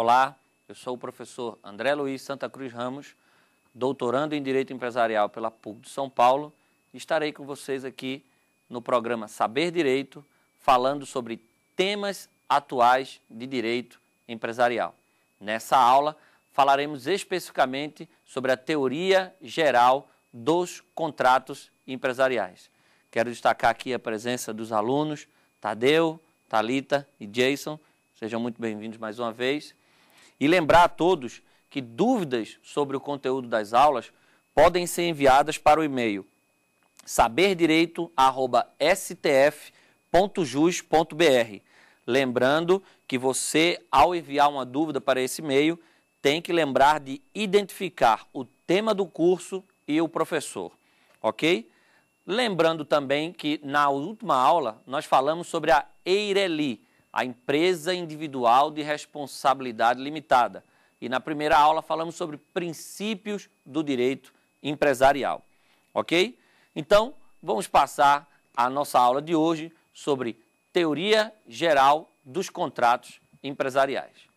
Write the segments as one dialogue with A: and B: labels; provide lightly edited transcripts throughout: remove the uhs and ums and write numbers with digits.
A: Olá, eu sou o professor André Luiz Santa Cruz Ramos, doutorando em Direito Empresarial pela PUC de São Paulo, e estarei com vocês aqui no programa Saber Direito, falando sobre temas atuais de direito empresarial. Nessa aula, falaremos especificamente sobre a teoria geral dos contratos empresariais. Quero destacar aqui a presença dos alunos Tadeu, Thalita e Jason. Sejam muito bem-vindos mais uma vez. E lembrar a todos que dúvidas sobre o conteúdo das aulas podem ser enviadas para o e-mail saberdireito@stf.jus.br. Lembrando que você, ao enviar uma dúvida para esse e-mail, tem que lembrar de identificar o tema do curso e o professor, ok? Lembrando também que na última aula nós falamos sobre a EIRELI, a Empresa Individual de Responsabilidade Limitada. E na primeira aula falamos sobre princípios do direito empresarial, ok? Então, vamos passar a nossa aula de hoje sobre teoria geral dos contratos empresariais.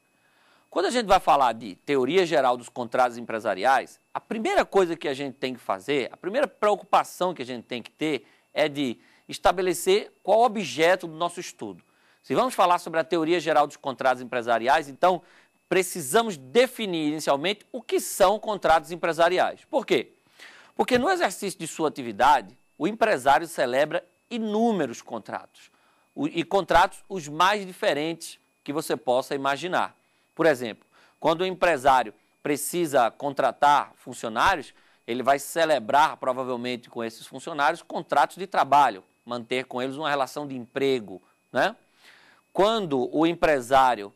A: Quando a gente vai falar de teoria geral dos contratos empresariais, a primeira coisa que a gente tem que fazer, a primeira preocupação que a gente tem que ter é de estabelecer qual o objeto do nosso estudo. Se vamos falar sobre a teoria geral dos contratos empresariais, então precisamos definir inicialmente o que são contratos empresariais. Por quê? Porque no exercício de sua atividade, o empresário celebra inúmeros contratos, e contratos os mais diferentes que você possa imaginar. Por exemplo, quando o empresário precisa contratar funcionários, ele vai celebrar, provavelmente com esses funcionários, contratos de trabalho, manter com eles uma relação de emprego, né? Quando o empresário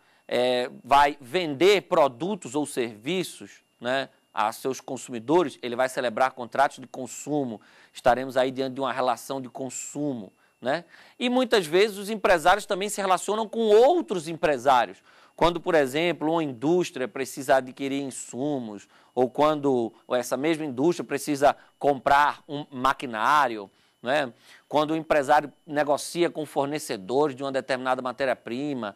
A: vai vender produtos ou serviços, né, a seus consumidores, ele vai celebrar contratos de consumo. Estaremos aí diante de uma relação de consumo, né? E muitas vezes os empresários também se relacionam com outros empresários. Quando, por exemplo, uma indústria precisa adquirir insumos, ou quando essa mesma indústria precisa comprar um maquinário, né? Quando o empresário negocia com fornecedores de uma determinada matéria-prima,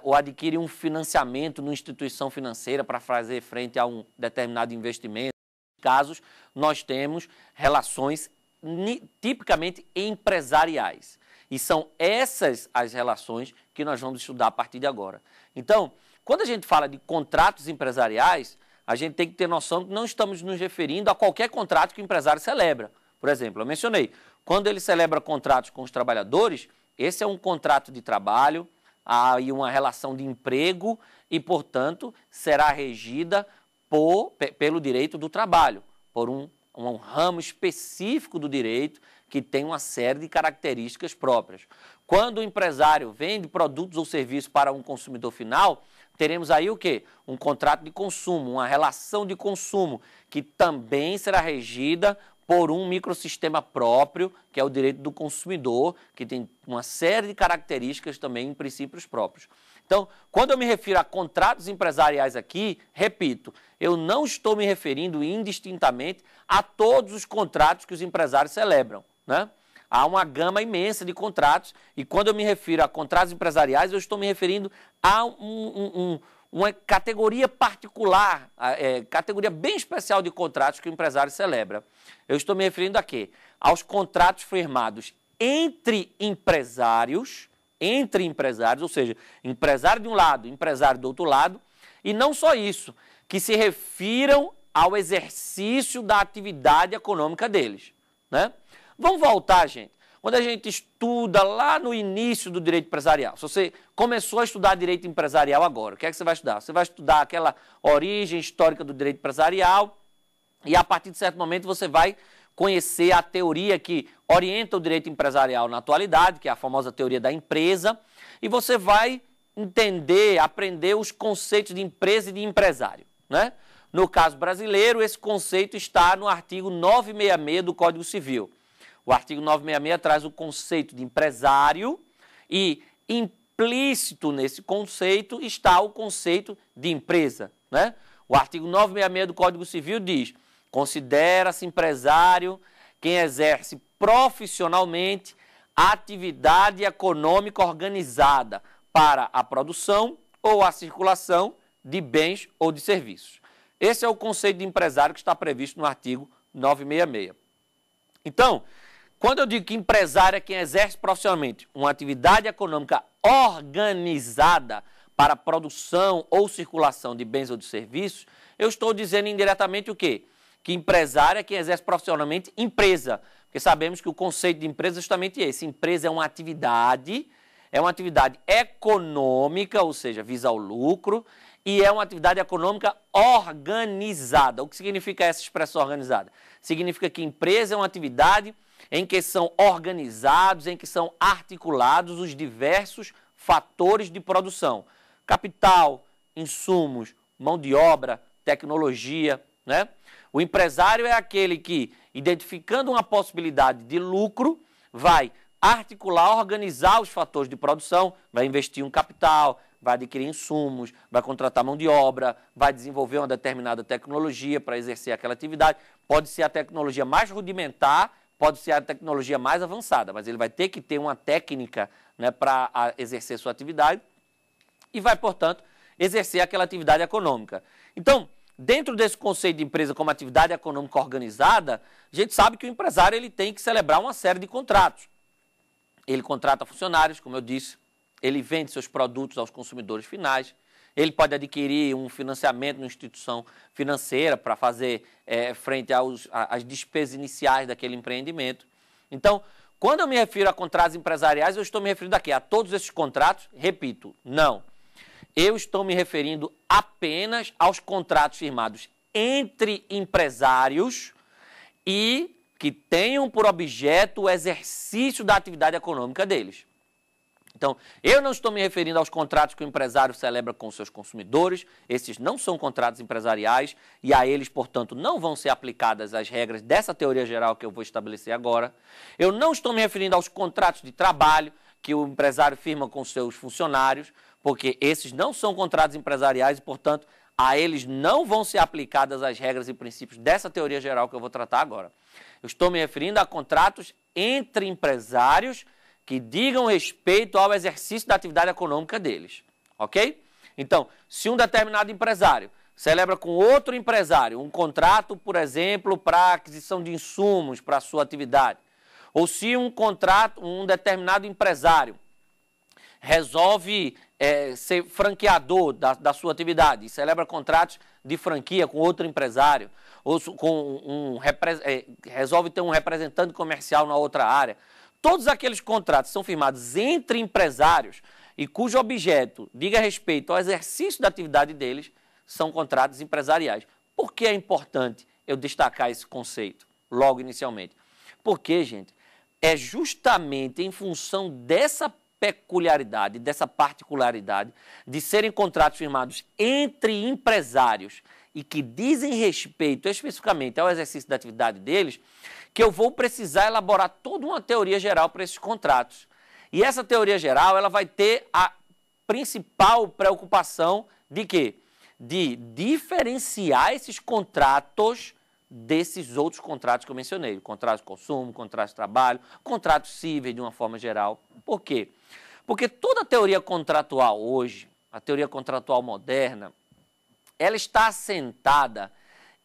A: ou adquire um financiamento numa instituição financeira para fazer frente a um determinado investimento. Em casos, nós temos relações tipicamente empresariais. E são essas as relações que nós vamos estudar a partir de agora. Então, quando a gente fala de contratos empresariais, a gente tem que ter noção que não estamos nos referindo a qualquer contrato que o empresário celebra. Por exemplo, eu mencionei, quando ele celebra contratos com os trabalhadores, esse é um contrato de trabalho, há aí uma relação de emprego e, portanto, será regida pelo direito do trabalho, por um ramo específico do direito que tem uma série de características próprias. Quando o empresário vende produtos ou serviços para um consumidor final, teremos aí o quê? Um contrato de consumo, uma relação de consumo, que também será regida por um microsistema próprio, que é o direito do consumidor, que tem uma série de características também em princípios próprios. Então, quando eu me refiro a contratos empresariais aqui, repito, eu não estou me referindo indistintamente a todos os contratos que os empresários celebram, né? Há uma gama imensa de contratos, e quando eu me refiro a contratos empresariais, eu estou me referindo a uma categoria particular, categoria bem especial de contratos que o empresário celebra. Eu estou me referindo a quê? Aos contratos firmados entre empresários, ou seja, empresário de um lado, empresário do outro lado, e não só isso, que se refiram ao exercício da atividade econômica deles, né? Vamos voltar, gente. Quando a gente estuda lá no início do direito empresarial, se você começou a estudar direito empresarial agora, o que é que você vai estudar? Você vai estudar aquela origem histórica do direito empresarial e, a partir de certo momento, você vai conhecer a teoria que orienta o direito empresarial na atualidade, que é a famosa teoria da empresa, e você vai entender, aprender os conceitos de empresa e de empresário, né? No caso brasileiro, esse conceito está no artigo 966 do Código Civil. O artigo 966 traz o conceito de empresário e, implícito nesse conceito, está o conceito de empresa, né? O artigo 966 do Código Civil diz: considera-se empresário quem exerce profissionalmente a atividade econômica organizada para a produção ou a circulação de bens ou de serviços. Esse é o conceito de empresário que está previsto no artigo 966. Então, quando eu digo que empresário é quem exerce profissionalmente uma atividade econômica organizada para a produção ou circulação de bens ou de serviços, eu estou dizendo indiretamente o quê? Que empresário é quem exerce profissionalmente empresa, porque sabemos que o conceito de empresa é justamente esse. Empresa é uma atividade econômica, ou seja, visa ao lucro, e é uma atividade econômica organizada. O que significa essa expressão organizada? Significa que empresa é uma atividade em que são organizados, em que são articulados os diversos fatores de produção. Capital, insumos, mão de obra, tecnologia, né? O empresário é aquele que, identificando uma possibilidade de lucro, vai articular, organizar os fatores de produção, vai investir um capital, vai adquirir insumos, vai contratar mão de obra, vai desenvolver uma determinada tecnologia para exercer aquela atividade. Pode ser a tecnologia mais rudimentar, pode ser a tecnologia mais avançada, mas ele vai ter que ter uma técnica, né, para exercer sua atividade e vai, portanto, exercer aquela atividade econômica. Então, dentro desse conceito de empresa como atividade econômica organizada, a gente sabe que o empresário ele tem que celebrar uma série de contratos. Ele contrata funcionários, como eu disse, ele vende seus produtos aos consumidores finais, ele pode adquirir um financiamento numa instituição financeira para fazer frente às despesas iniciais daquele empreendimento. Então, quando eu me refiro a contratos empresariais, eu estou me referindo aqui a todos esses contratos, repito, não. Eu estou me referindo apenas aos contratos firmados entre empresários e que tenham por objeto o exercício da atividade econômica deles. Então, eu não estou me referindo aos contratos que o empresário celebra com seus consumidores, esses não são contratos empresariais e a eles, portanto, não vão ser aplicadas as regras dessa teoria geral que eu vou estabelecer agora. Eu não estou me referindo aos contratos de trabalho que o empresário firma com seus funcionários, porque esses não são contratos empresariais e, portanto, a eles não vão ser aplicadas as regras e princípios dessa teoria geral que eu vou tratar agora. Eu estou me referindo a contratos entre empresários que digam respeito ao exercício da atividade econômica deles, ok? Então, se um determinado empresário celebra com outro empresário um contrato, por exemplo, para aquisição de insumos para a sua atividade, ou se um determinado empresário resolve ser franqueador da sua atividade e celebra contratos de franquia com outro empresário, ou resolve ter um representante comercial na outra área, todos aqueles contratos são firmados entre empresários e cujo objeto diga respeito ao exercício da atividade deles, são contratos empresariais. Por que é importante eu destacar esse conceito logo inicialmente? Porque, gente, é justamente em função dessa peculiaridade, dessa particularidade de serem contratos firmados entre empresários e que dizem respeito especificamente ao exercício da atividade deles, que eu vou precisar elaborar toda uma teoria geral para esses contratos. E essa teoria geral ela vai ter a principal preocupação de quê? De diferenciar esses contratos desses outros contratos que eu mencionei, contratos de consumo, contratos de trabalho, contratos cíveis de uma forma geral. Por quê? Porque toda a teoria contratual hoje, a teoria contratual moderna, ela está assentada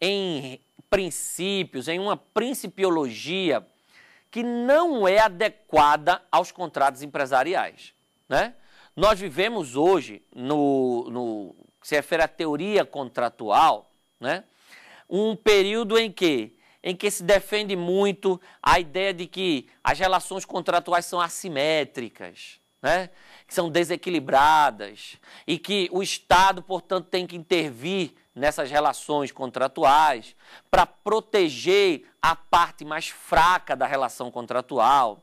A: em princípios, em uma principiologia que não é adequada aos contratos empresariais, né? Nós vivemos hoje, no que se refere à teoria contratual, né, um período em que se defende muito a ideia de que as relações contratuais são assimétricas, né, que são desequilibradas e que o Estado, portanto, tem que intervir nessas relações contratuais para proteger a parte mais fraca da relação contratual.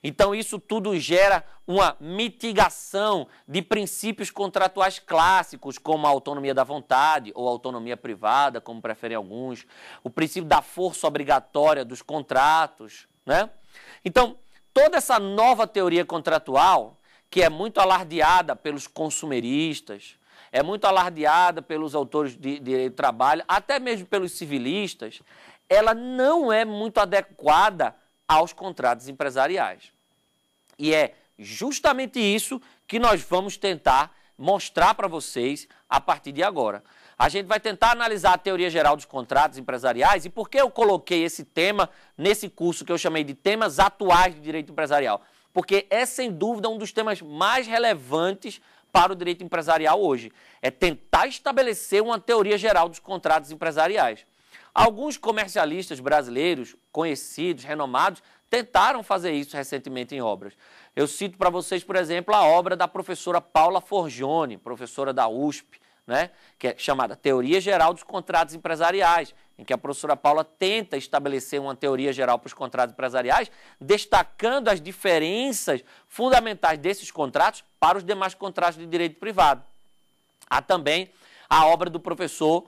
A: Então, isso tudo gera uma mitigação de princípios contratuais clássicos, como a autonomia da vontade ou autonomia privada, como preferem alguns, o princípio da força obrigatória dos contratos, né? Então, toda essa nova teoria contratual, que é muito alardeada pelos consumeristas, é muito alardeada pelos autores de direito do trabalho, até mesmo pelos civilistas, ela não é muito adequada aos contratos empresariais. E é justamente isso que nós vamos tentar mostrar para vocês a partir de agora. A gente vai tentar analisar a teoria geral dos contratos empresariais. E por que eu coloquei esse tema nesse curso que eu chamei de temas atuais de direito empresarial? Porque é, sem dúvida, um dos temas mais relevantes para o direito empresarial hoje. É tentar estabelecer uma teoria geral dos contratos empresariais. Alguns comercialistas brasileiros, conhecidos, renomados, tentaram fazer isso recentemente em obras. Eu cito para vocês, por exemplo, a obra da professora Paula Forgione, professora da USP, né, que é chamada Teoria Geral dos Contratos Empresariais, em que a professora Paula tenta estabelecer uma teoria geral para os contratos empresariais, destacando as diferenças fundamentais desses contratos para os demais contratos de direito privado. Há também a obra do professor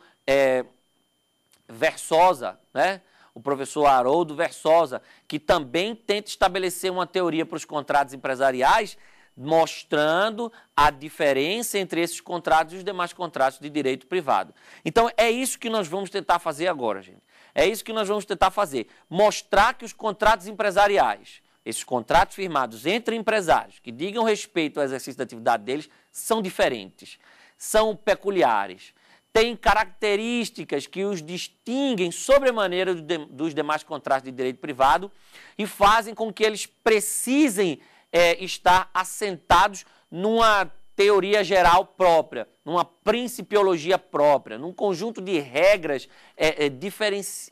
A: Versosa, né? O professor Haroldo Versosa, que também tenta estabelecer uma teoria para os contratos empresariais, mostrando a diferença entre esses contratos e os demais contratos de direito privado. Então, é isso que nós vamos tentar fazer agora, gente. É isso que nós vamos tentar fazer. Mostrar que os contratos empresariais, esses contratos firmados entre empresários que digam respeito ao exercício da atividade deles, são diferentes, são peculiares, têm características que os distinguem sobremaneira dos demais contratos de direito privado e fazem com que eles precisem estar assentados numa teoria geral própria, numa principiologia própria, num conjunto de regras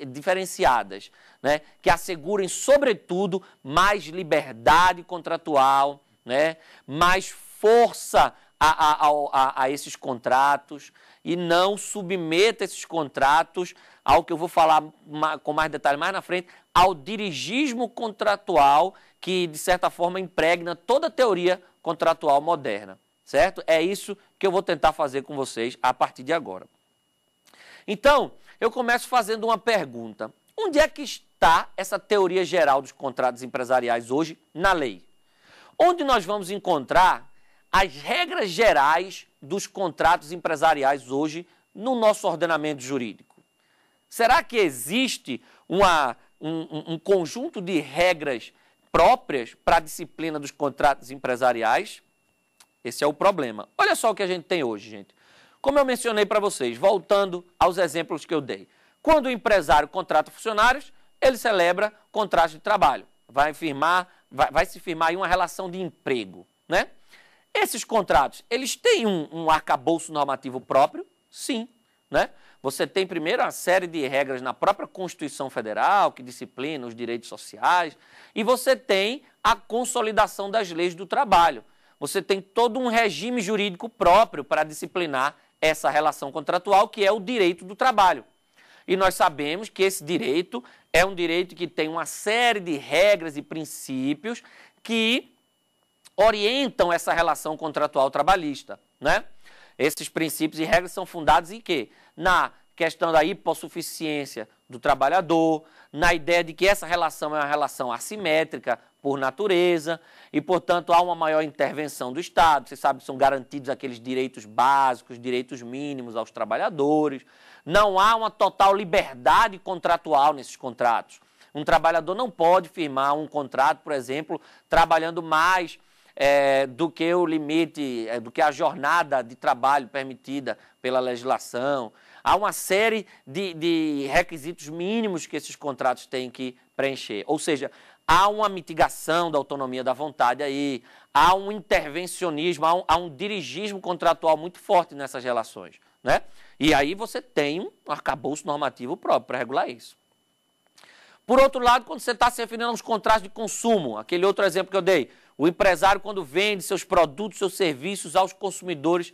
A: diferenciadas, né, que assegurem, sobretudo, mais liberdade contratual, né, mais força a esses contratos e não submeta esses contratos ao que eu vou falar com mais detalhe mais na frente, ao dirigismo contratual que, de certa forma, impregna toda a teoria contratual moderna, certo? É isso que eu vou tentar fazer com vocês a partir de agora. Então, eu começo fazendo uma pergunta. Onde é que está essa teoria geral dos contratos empresariais hoje na lei? Onde nós vamos encontrar as regras gerais dos contratos empresariais hoje no nosso ordenamento jurídico? Será que existe um conjunto de regras próprias para a disciplina dos contratos empresariais? Esse é o problema. Olha só o que a gente tem hoje, gente. Como eu mencionei para vocês, voltando aos exemplos que eu dei. Quando o empresário contrata funcionários, ele celebra contrato de trabalho. Vai se firmar aí uma relação de emprego, né? Esses contratos, eles têm um arcabouço normativo próprio? Sim, né? Você tem, primeiro, uma série de regras na própria Constituição Federal, que disciplina os direitos sociais, e você tem a consolidação das leis do trabalho. Você tem todo um regime jurídico próprio para disciplinar essa relação contratual, que é o direito do trabalho. E nós sabemos que esse direito é um direito que tem uma série de regras e princípios que orientam essa relação contratual trabalhista, né? Esses princípios e regras são fundados em quê? Na questão da hipossuficiência do trabalhador, na ideia de que essa relação é uma relação assimétrica por natureza e, portanto, há uma maior intervenção do Estado. Você sabe que são garantidos aqueles direitos básicos, direitos mínimos aos trabalhadores. Não há uma total liberdade contratual nesses contratos. Um trabalhador não pode firmar um contrato, por exemplo, trabalhando mais do que o limite, do que a jornada de trabalho permitida pela legislação. Há uma série de requisitos mínimos que esses contratos têm que preencher. Ou seja, há uma mitigação da autonomia da vontade aí, há um intervencionismo, há um dirigismo contratual muito forte nessas relações, né? E aí você tem um arcabouço normativo próprio para regular isso. Por outro lado, quando você está se referindo aos contratos de consumo, aquele outro exemplo que eu dei, o empresário quando vende seus produtos, seus serviços aos consumidores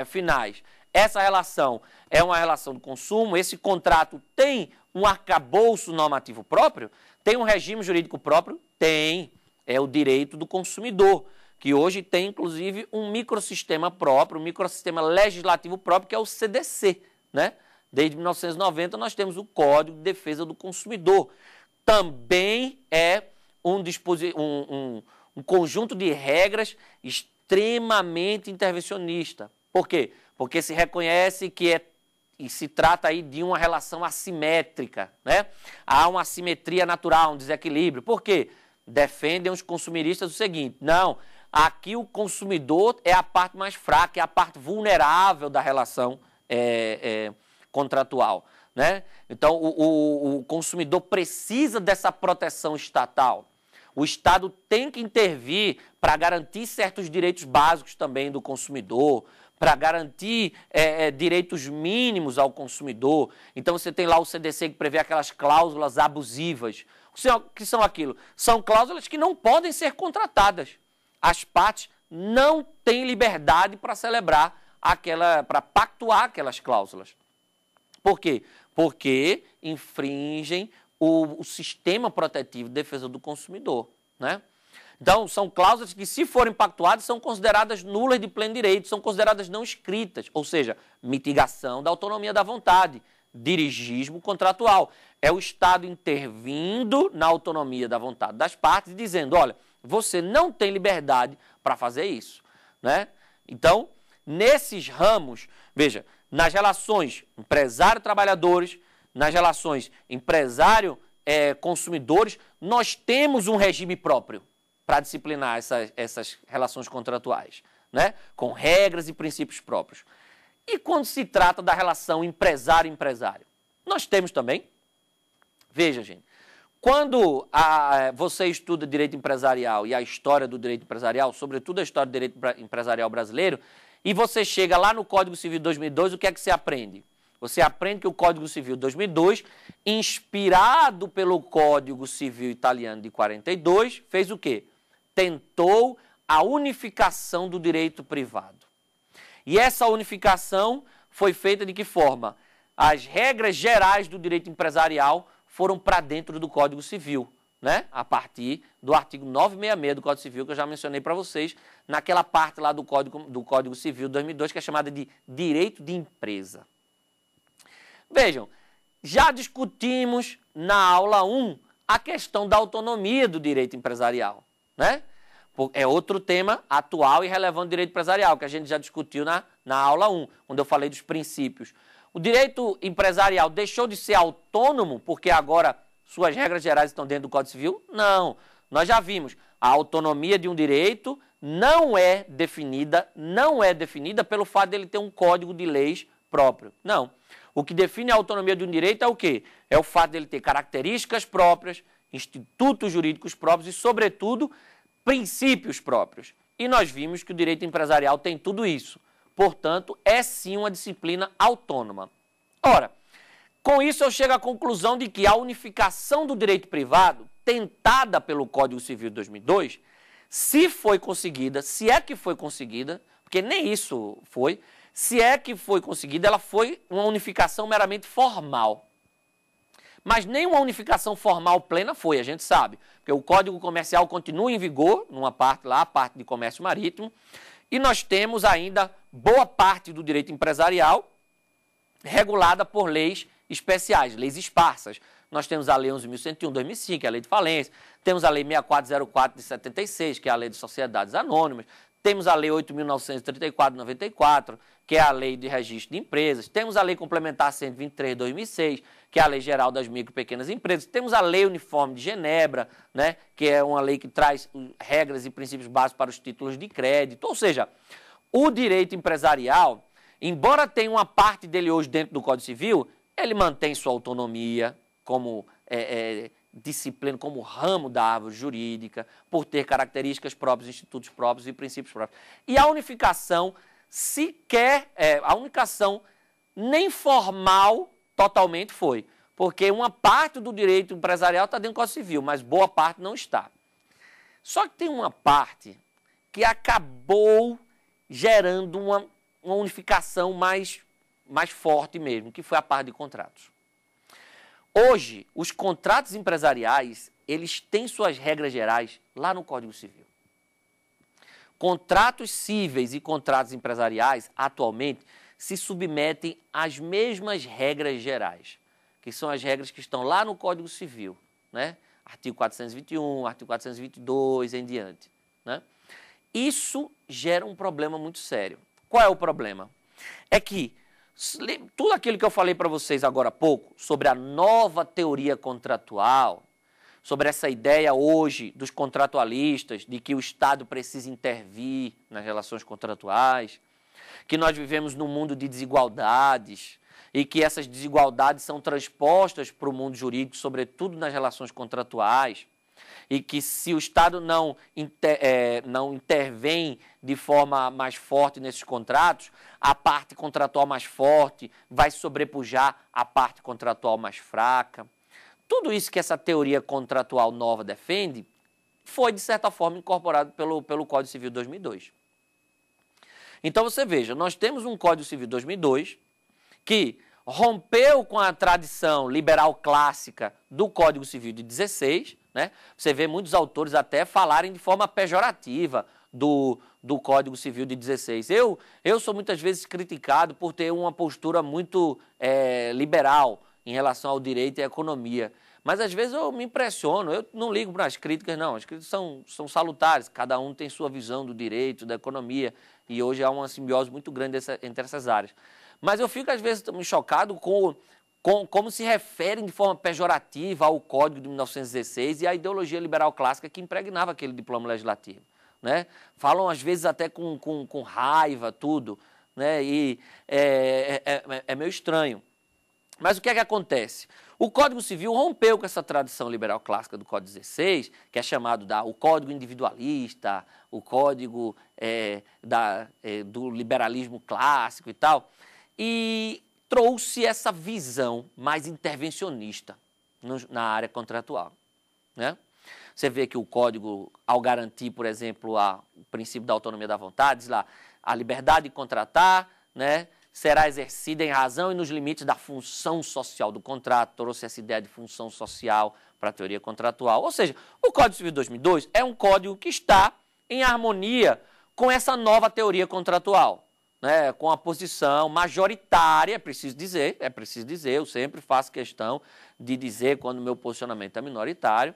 A: finais. Essa relação é uma relação de consumo, esse contrato tem um arcabouço normativo próprio? Tem um regime jurídico próprio? Tem. É o direito do consumidor, que hoje tem, inclusive, um microsistema próprio, um microsistema legislativo próprio, que é o CDC, né? Desde 1990 nós temos o Código de Defesa do Consumidor. Também é um conjunto de regras extremamente intervencionista. Por quê? Porque se reconhece que e se trata aí de uma relação assimétrica, né? Há uma assimetria natural, um desequilíbrio. Por quê? Defendem os consumiristas o seguinte: não, Aqui o consumidor é a parte mais fraca, é a parte vulnerável da relação contratual, né? Então, o consumidor precisa dessa proteção estatal. O Estado tem que intervir para garantir certos direitos básicos também do consumidor, para garantir direitos mínimos ao consumidor. Então, você tem lá o CDC que prevê aquelas cláusulas abusivas. O que são aquilo? São cláusulas que não podem ser contratadas. As partes não têm liberdade para celebrar para pactuar aquelas cláusulas. Por quê? Porque infringem o sistema protetivo de defesa do consumidor, né? Então, são cláusulas que, se forem pactuadas, são consideradas nulas de pleno direito, são consideradas não escritas, ou seja, mitigação da autonomia da vontade, dirigismo contratual. É o Estado intervindo na autonomia da vontade das partes e dizendo, olha, você não tem liberdade para fazer isso, né? Então, nesses ramos, veja, nas relações empresário-trabalhadores, nas relações empresário-consumidores, nós temos um regime próprio para disciplinar essas relações contratuais, né? Com regras e princípios próprios. E quando se trata da relação empresário-empresário? Nós temos também, veja, gente, quando você estuda direito empresarial e a história do direito empresarial, sobretudo a história do direito empresarial brasileiro, e você chega lá no Código Civil de 2002, o que é que você aprende? Você aprende que o Código Civil de 2002, inspirado pelo Código Civil italiano de 42, fez o quê? Tentou a unificação do direito privado. E essa unificação foi feita de que forma? As regras gerais do direito empresarial foram para dentro do Código Civil, né? A partir do artigo 966 do Código Civil, que eu já mencionei para vocês, naquela parte lá do Código Civil de 2002, que é chamada de direito de empresa. Vejam, já discutimos na aula 1 a questão da autonomia do direito empresarial, né? É outro tema atual e relevante do direito empresarial, que a gente já discutiu na aula 1, quando eu falei dos princípios. O direito empresarial deixou de ser autônomo porque agora suas regras gerais estão dentro do Código Civil? Não. Nós já vimos, a autonomia de um direito não é definida pelo fato dele ter um código de leis próprio. Não. O que define a autonomia de um direito é o quê? É o fato dele ter características próprias, institutos jurídicos próprios e, sobretudo, princípios próprios. E nós vimos que o direito empresarial tem tudo isso. Portanto, é sim uma disciplina autônoma. Ora, com isso eu chego à conclusão de que a unificação do direito privado, tentada pelo Código Civil de 2002, se foi conseguida, se é que foi conseguida, porque nem isso foi, se é que foi conseguida, ela foi uma unificação meramente formal. Mas nem uma unificação formal plena foi, a gente sabe. Porque o Código Comercial continua em vigor, numa parte lá, a parte de comércio marítimo, e nós temos ainda boa parte do direito empresarial regulada por leis especiais, leis esparsas. Nós temos a Lei 11.101 de 2005, que é a Lei de Falência, temos a Lei 6404 de 76, que é a Lei de Sociedades Anônimas, temos a Lei 8.934 de 94, que é a Lei de Registro de Empresas, temos a Lei Complementar 123 de 2006, que é a Lei Geral das Micro e Pequenas Empresas, temos a Lei Uniforme de Genebra, né, que é uma lei que traz regras e princípios básicos para os títulos de crédito. Ou seja, o direito empresarial, embora tenha uma parte dele hoje dentro do Código Civil, ele mantém sua autonomia como disciplina, como ramo da árvore jurídica, por ter características próprias, institutos próprios e princípios próprios. E a unificação a unificação nem formal totalmente foi, porque uma parte do direito empresarial está dentro do Código Civil, mas boa parte não está. Só que tem uma parte que acabou gerando uma unificação mais forte mesmo, que foi a parte de contratos. Hoje, os contratos empresariais, eles têm suas regras gerais lá no Código Civil. Contratos cíveis e contratos empresariais, atualmente, se submetem às mesmas regras gerais, que são as regras que estão lá no Código Civil, né? Artigo 421, artigo 422, em diante, né? Isso gera um problema muito sério. Qual é o problema? É que tudo aquilo que eu falei para vocês agora há pouco, sobre a nova teoria contratual, sobre essa ideia hoje dos contratualistas de que o Estado precisa intervir nas relações contratuais, que nós vivemos num mundo de desigualdades e que essas desigualdades são transpostas para o mundo jurídico, sobretudo nas relações contratuais, e que se o Estado não intervém de forma mais forte nesses contratos, a parte contratual mais forte vai sobrepujar a parte contratual mais fraca. Tudo isso que essa teoria contratual nova defende foi, de certa forma, incorporado pelo Código Civil de 2002. Então, você veja, nós temos um Código Civil de 2002 que rompeu com a tradição liberal clássica do Código Civil de 16, né? Você vê muitos autores até falarem de forma pejorativa do Código Civil de 16. Eu sou muitas vezes criticado por ter uma postura muito liberal em relação ao direito e à economia. Mas às vezes eu me impressiono, eu não ligo para as críticas, não. As críticas são salutares, cada um tem sua visão do direito, da economia, e hoje há uma simbiose muito grande entre essas áreas. Mas eu fico às vezes chocado com como se referem de forma pejorativa ao Código de 1916 e à ideologia liberal clássica que impregnava aquele diploma legislativo, né? Falam às vezes até com raiva, tudo, né? E é meio estranho. Mas o que é que acontece? O Código Civil rompeu com essa tradição liberal clássica do Código 16, que é chamado o Código Individualista, o Código do liberalismo clássico e tal, e trouxe essa visão mais intervencionista na área contratual, né? Você vê que o Código, ao garantir, por exemplo, o princípio da autonomia da vontade, diz lá, a liberdade de contratar, né, será exercida em razão e nos limites da função social do contrato, trouxe essa ideia de função social para a teoria contratual. Ou seja, o Código Civil de 2002 é um código que está em harmonia com essa nova teoria contratual, né, com a posição majoritária, é preciso dizer, eu sempre faço questão de dizer quando o meu posicionamento é minoritário.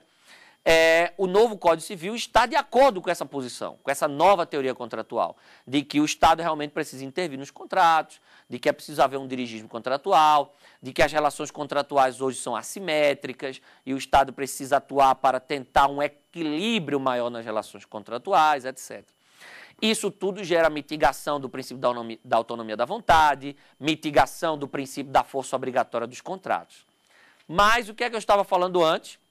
A: O novo Código Civil está de acordo com essa posição, com essa nova teoria contratual, de que o Estado realmente precisa intervir nos contratos, de que é preciso haver um dirigismo contratual, de que as relações contratuais hoje são assimétricas e o Estado precisa atuar para tentar um equilíbrio maior nas relações contratuais, etc. Isso tudo gera mitigação do princípio da autonomia da vontade, mitigação do princípio da força obrigatória dos contratos. Mas o que é que eu estava falando antes?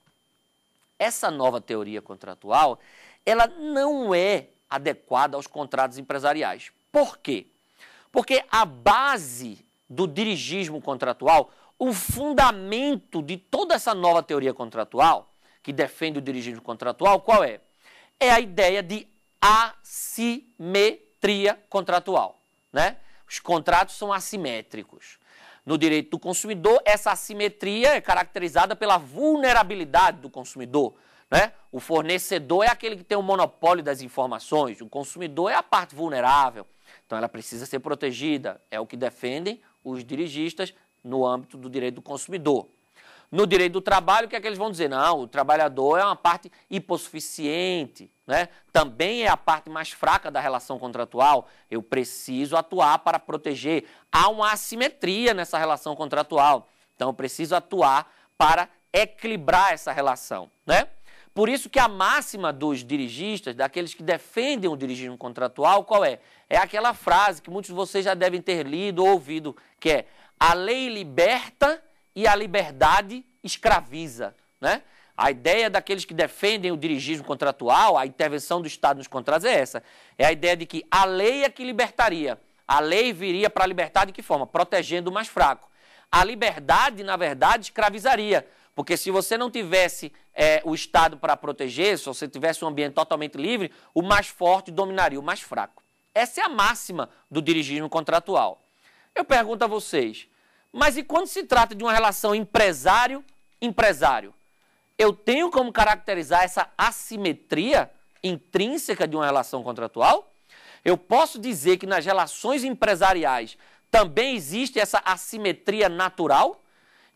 A: Essa nova teoria contratual, ela não é adequada aos contratos empresariais. Por quê? Porque a base do dirigismo contratual, o fundamento de toda essa nova teoria contratual, que defende o dirigismo contratual, qual é? É a ideia de assimetria contratual, né? Os contratos são assimétricos. No direito do consumidor, essa assimetria é caracterizada pela vulnerabilidade do consumidor, né? O fornecedor é aquele que tem o monopólio das informações, o consumidor é a parte vulnerável, então ela precisa ser protegida, é o que defendem os dirigistas no âmbito do direito do consumidor. No direito do trabalho, o que é que eles vão dizer? Não, o trabalhador é uma parte hipossuficiente, né? Também é a parte mais fraca da relação contratual. Eu preciso atuar para proteger. Há uma assimetria nessa relação contratual. Então, eu preciso atuar para equilibrar essa relação, né? Por isso que a máxima dos dirigistas, daqueles que defendem o dirigismo contratual, qual é? É aquela frase que muitos de vocês já devem ter lido ou ouvido, que é: a lei liberta e a liberdade escraviza, né? A ideia daqueles que defendem o dirigismo contratual, a intervenção do Estado nos contratos é essa. É a ideia de que a lei é que libertaria. A lei viria para libertar de que forma? Protegendo o mais fraco. A liberdade, na verdade, escravizaria. Porque se você não tivesse o Estado para proteger, se você tivesse um ambiente totalmente livre, o mais forte dominaria o mais fraco. Essa é a máxima do dirigismo contratual. Eu pergunto a vocês, mas e quando se trata de uma relação empresário-empresário? Eu tenho como caracterizar essa assimetria intrínseca de uma relação contratual? Eu posso dizer que nas relações empresariais também existe essa assimetria natural?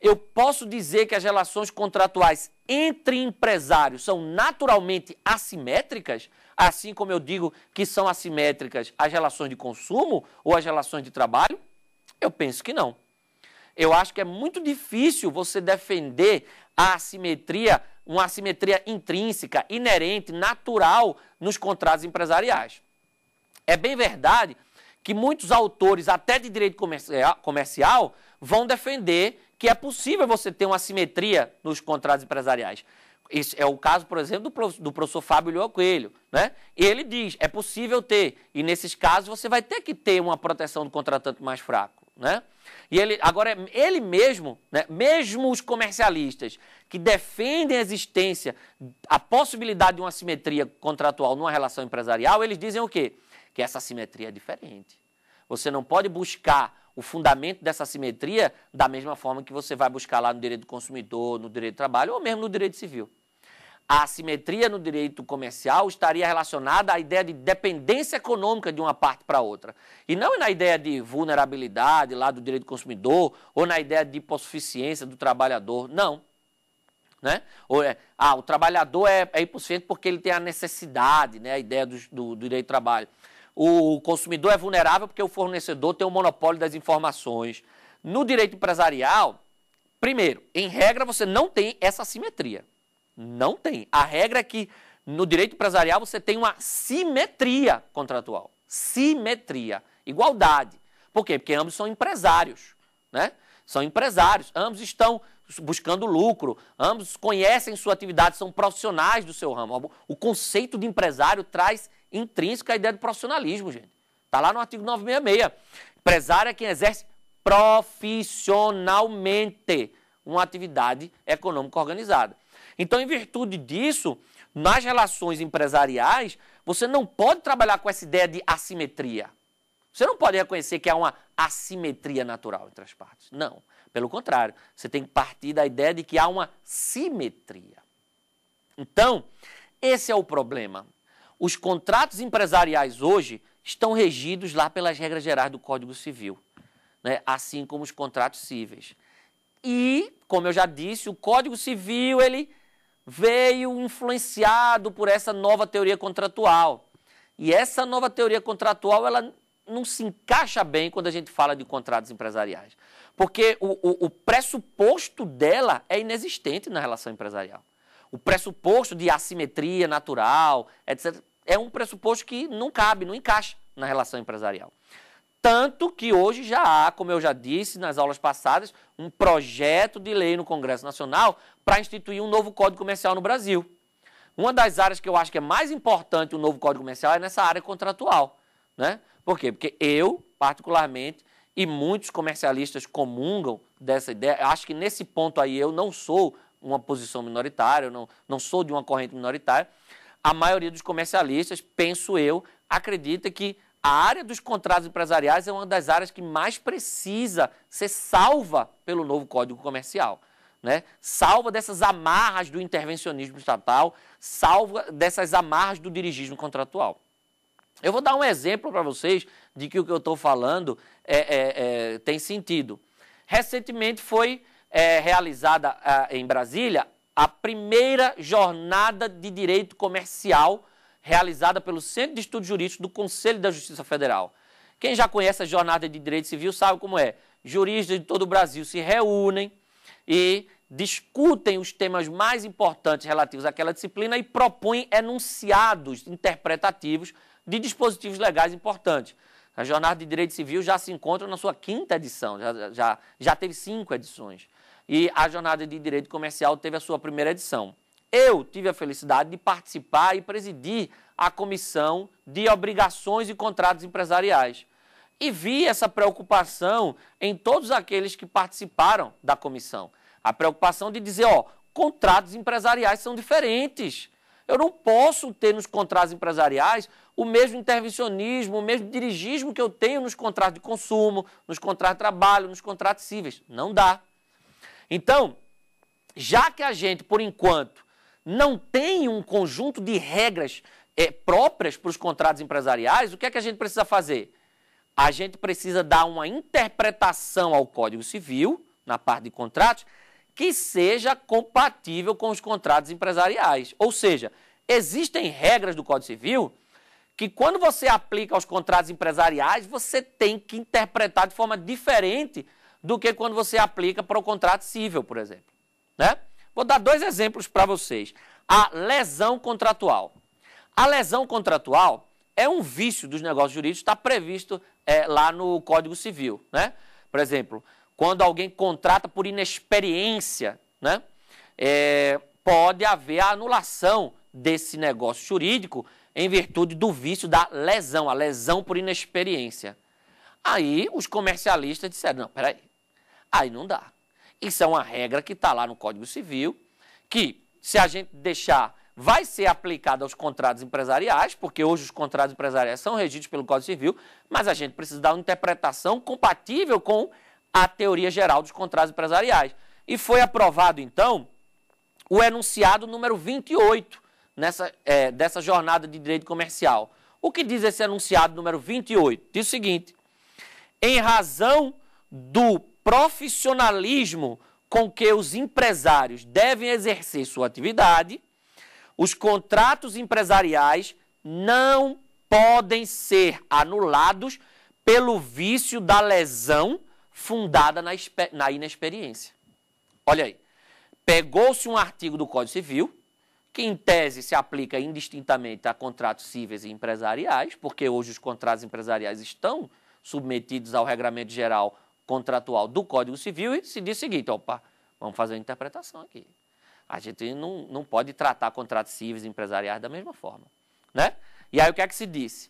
A: Eu posso dizer que as relações contratuais entre empresários são naturalmente assimétricas, assim como eu digo que são assimétricas as relações de consumo ou as relações de trabalho? Eu penso que não. eu acho que é muito difícil você defender a assimetria, uma assimetria intrínseca, inerente, natural nos contratos empresariais. É bem verdade que muitos autores, até de direito comercial, vão defender que é possível você ter uma assimetria nos contratos empresariais. Esse é o caso, por exemplo, do professor Fábio Lioa Coelho, né? Ele diz, é possível ter, e nesses casos você vai ter que ter uma proteção do contratante mais fraco, né? E ele mesmo, né, mesmo os comercialistas que defendem a existência, a possibilidade de uma assimetria contratual numa relação empresarial, eles dizem o quê? Que essa assimetria é diferente. Você não pode buscar o fundamento dessa assimetria da mesma forma que você vai buscar lá no direito do consumidor, no direito do trabalho ou mesmo no direito civil. A assimetria no direito comercial estaria relacionada à ideia de dependência econômica de uma parte para outra. E não na ideia de vulnerabilidade lá do direito do consumidor ou na ideia de hipossuficiência do trabalhador. Não. Né? O trabalhador é hipossuficiente porque ele tem a necessidade, né? A ideia do direito do trabalho. O consumidor é vulnerável porque o fornecedor tem o monopólio das informações. No direito empresarial, primeiro, em regra, você não tem essa assimetria. Não tem. A regra é que no direito empresarial você tem uma simetria contratual. Simetria. Igualdade. Por quê? Porque ambos são empresários, né? São empresários. Ambos estão buscando lucro. Ambos conhecem sua atividade, são profissionais do seu ramo. O conceito de empresário traz intrínseca a ideia de profissionalismo, gente. Está lá no artigo 966. Empresário é quem exerce profissionalmente uma atividade econômica organizada. Então, em virtude disso, nas relações empresariais, você não pode trabalhar com essa ideia de assimetria. Você não pode reconhecer que há uma assimetria natural entre as partes. Não. Pelo contrário, você tem que partir da ideia de que há uma simetria. Então, esse é o problema. Os contratos empresariais hoje estão regidos lá pelas regras gerais do Código Civil, né? Assim como os contratos cíveis. E, como eu já disse, o Código Civil ele veio influenciado por essa nova teoria contratual. E essa nova teoria contratual ela não se encaixa bem quando a gente fala de contratos empresariais. Porque o pressuposto dela é inexistente na relação empresarial. O pressuposto de assimetria natural, etc., é um pressuposto que não cabe, não encaixa na relação empresarial. Tanto que hoje já há, como eu já disse nas aulas passadas, um projeto de lei no Congresso Nacional para instituir um novo Código Comercial no Brasil. Uma das áreas que eu acho que é mais importante o novo Código Comercial é nessa área contratual, né? Por quê? Porque eu, particularmente, e muitos comercialistas comungam dessa ideia, acho que nesse ponto aí eu não sou uma posição minoritária, eu não sou de uma corrente minoritária. A maioria dos comercialistas, penso eu, acredita que a área dos contratos empresariais é uma das áreas que mais precisa ser salva pelo novo Código Comercial, né? Salva dessas amarras do intervencionismo estatal, salva dessas amarras do dirigismo contratual. Eu vou dar um exemplo para vocês de que o que eu estou falando tem sentido. Recentemente foi realizada em Brasília a primeira jornada de direito comercial realizada pelo Centro de Estudos Jurídicos do Conselho da Justiça Federal. Quem já conhece a jornada de direito civil sabe como é. Juristas de todo o Brasil se reúnem e discutem os temas mais importantes relativos àquela disciplina e propõem enunciados interpretativos de dispositivos legais importantes. A jornada de direito civil já se encontra na sua 5ª edição, já teve 5 edições. E a jornada de direito comercial teve a sua 1ª edição. Eu tive a felicidade de participar e presidir a comissão de obrigações e contratos empresariais. E vi essa preocupação em todos aqueles que participaram da comissão. A preocupação de dizer, contratos empresariais são diferentes. Eu não posso ter nos contratos empresariais o mesmo intervencionismo, o mesmo dirigismo que eu tenho nos contratos de consumo, nos contratos de trabalho, nos contratos cíveis. Não dá. Então, já que a gente, por enquanto, não tem um conjunto de regras próprias para os contratos empresariais, o que é que a gente precisa fazer? A gente precisa dar uma interpretação ao Código Civil, na parte de contratos, que seja compatível com os contratos empresariais. Ou seja, existem regras do Código Civil que quando você aplica aos contratos empresariais, você tem que interpretar de forma diferente do que quando você aplica para o contrato civil, por exemplo, né? Vou dar 2 exemplos para vocês. A lesão contratual. A lesão contratual é um vício dos negócios jurídicos, está previsto lá no Código Civil, né? Por exemplo, quando alguém contrata por inexperiência, né? Pode haver a anulação desse negócio jurídico em virtude do vício da lesão, a lesão por inexperiência. Aí os comercialistas disseram, não, peraí, aí não dá. Isso é uma regra que está lá no Código Civil, que se a gente deixar, vai ser aplicada aos contratos empresariais, porque hoje os contratos empresariais são regidos pelo Código Civil, mas a gente precisa dar uma interpretação compatível com a teoria geral dos contratos empresariais. E foi aprovado, então, o enunciado número 28 dessa jornada de direito comercial. O que diz esse enunciado número 28? Diz o seguinte: em razão do profissionalismo com que os empresários devem exercer sua atividade, os contratos empresariais não podem ser anulados pelo vício da lesão fundada na inexperiência. Olha aí, pegou-se um artigo do Código Civil, que em tese se aplica indistintamente a contratos cíveis e empresariais, porque hoje os contratos empresariais estão submetidos ao regramento geral contratual do Código Civil, e se diz o seguinte, opa, vamos fazer uma interpretação aqui. A gente não pode tratar contratos cíveis e empresariais da mesma forma, né? E aí o que é que se disse?